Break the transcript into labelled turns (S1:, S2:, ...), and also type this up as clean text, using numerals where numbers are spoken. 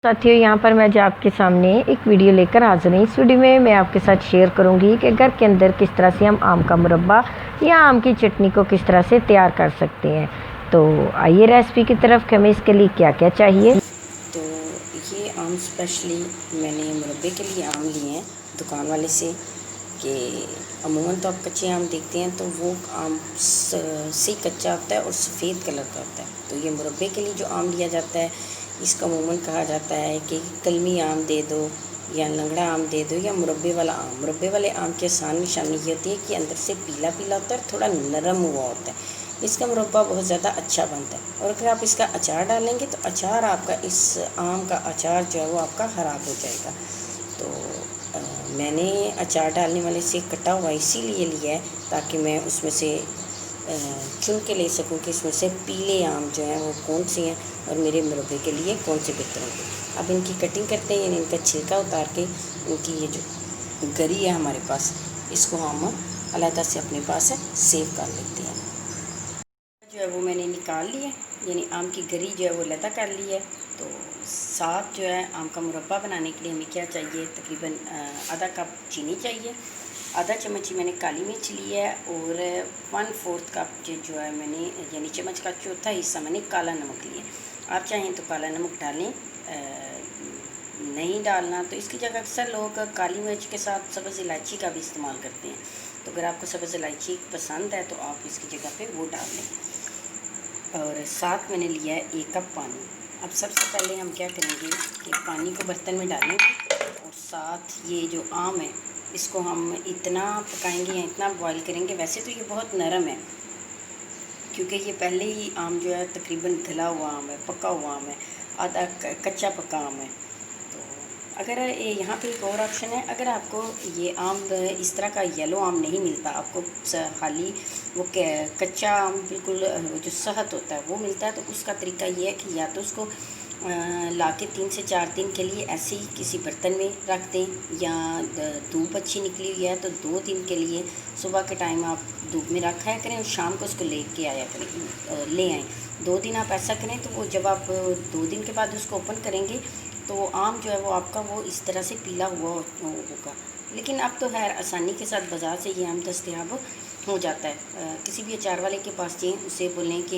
S1: साथियों, यहाँ पर मैं जो आपके सामने एक वीडियो लेकर हाजिर हूँ। इस वीडियो में मैं आपके साथ शेयर करूँगी कि घर के अंदर किस तरह से हम आम का मुरब्बा या आम की चटनी को किस तरह से तैयार कर सकते हैं। तो आइए रेसिपी की तरफ कि हमें इसके लिए क्या क्या चाहिए।
S2: तो ये आम स्पेशली मैंने मुरब्बे के लिए आम लिए हैं दुकान वाले से कि अमूमन तो आप कच्चे आम देखते हैं तो वो आम से कच्चा होता है और सफ़ेद कलर का होता है। तो ये मुरब्बे के लिए जो आम लिया जाता है इसका अमूमन कहा जाता है कि कलमी आम दे दो या लंगड़ा आम दे दो या मुरब्बे वाला आम। मुरब्बे वाले आम की आसान निशानी ये होती है कि अंदर से पीला पीला होता है और थोड़ा नरम हुआ होता है। इसका मुरब्बा बहुत ज़्यादा अच्छा बनता है और अगर आप इसका अचार डालेंगे तो अचार आपका इस आम का अचार जो है वो आपका ख़राब हो जाएगा। तो मैंने अचार डालने वाले से कटा हुआ इसीलिए लिया है ताकि मैं उसमें से चुन के ले सकूं कि इसमें से पीले आम जो हैं वो कौन से हैं और मेरे मुरब्बे के लिए कौन से बेहतर होंगे। अब इनकी कटिंग करते हैं, यानी इनका छिलका उतार के इनकी ये जो गरी है हमारे पास, इसको हम अलग से अपने पास सेव कर लेते हैं। जो है वो मैंने निकाल लिया, यानी आम की गरी जो है वो लता कर ली है। तो साथ जो है आम का मुरब्बा बनाने के लिए हमें क्या चाहिए, तकरीबन आधा कप चीनी चाहिए, आधा चम्मच मैंने काली मिर्च ली है और 1/4 कप जो है मैंने, यानी चम्मच का चौथा हिस्सा मैंने काला नमक लिया। आप चाहें तो काला नमक डालें, नहीं डालना तो इसकी जगह अक्सर लोग काली मिर्च के साथ सब्ज़ इलायची का भी इस्तेमाल करते हैं। तो अगर आपको सब्ज़ इलायची पसंद है तो आप इसकी जगह पे वो डाल लें। और साथ मैंने लिया है 1 कप पानी। अब सबसे पहले हम क्या करेंगे कि पानी को बर्तन में डालेंगे और साथ ये जो आम है इसको हम इतना पकाएंगे या इतना बॉईल करेंगे। वैसे तो ये बहुत नरम है क्योंकि ये पहले ही आम जो है तकरीबन गला हुआ आम है, पका हुआ आम है, आधा कच्चा पका आम है। तो अगर यहाँ पे एक और ऑप्शन है, अगर आपको ये आम इस तरह का येलो आम नहीं मिलता, आपको खाली वो कच्चा आम बिल्कुल जो सहत होता है वो मिलता है, तो उसका तरीका ये है कि या तो उसको ला के 3 से 4 दिन के लिए ऐसे ही किसी बर्तन में रख दें, या धूप अच्छी निकली हुई है तो 2 दिन के लिए सुबह के टाइम आप धूप में रखाया करें और शाम को उसको लेके आया करें, ले आएँ। 2 दिन आप ऐसा करें तो वो जब आप 2 दिन के बाद उसको ओपन करेंगे तो आम जो है वो आपका वो इस तरह से पीला हुआ होगा। लेकिन अब तो खैर आसानी के साथ बाज़ार से ये आम दस्तयाब हो जाता है। किसी भी अचार वाले के पास जाएँ, उससे बोलें कि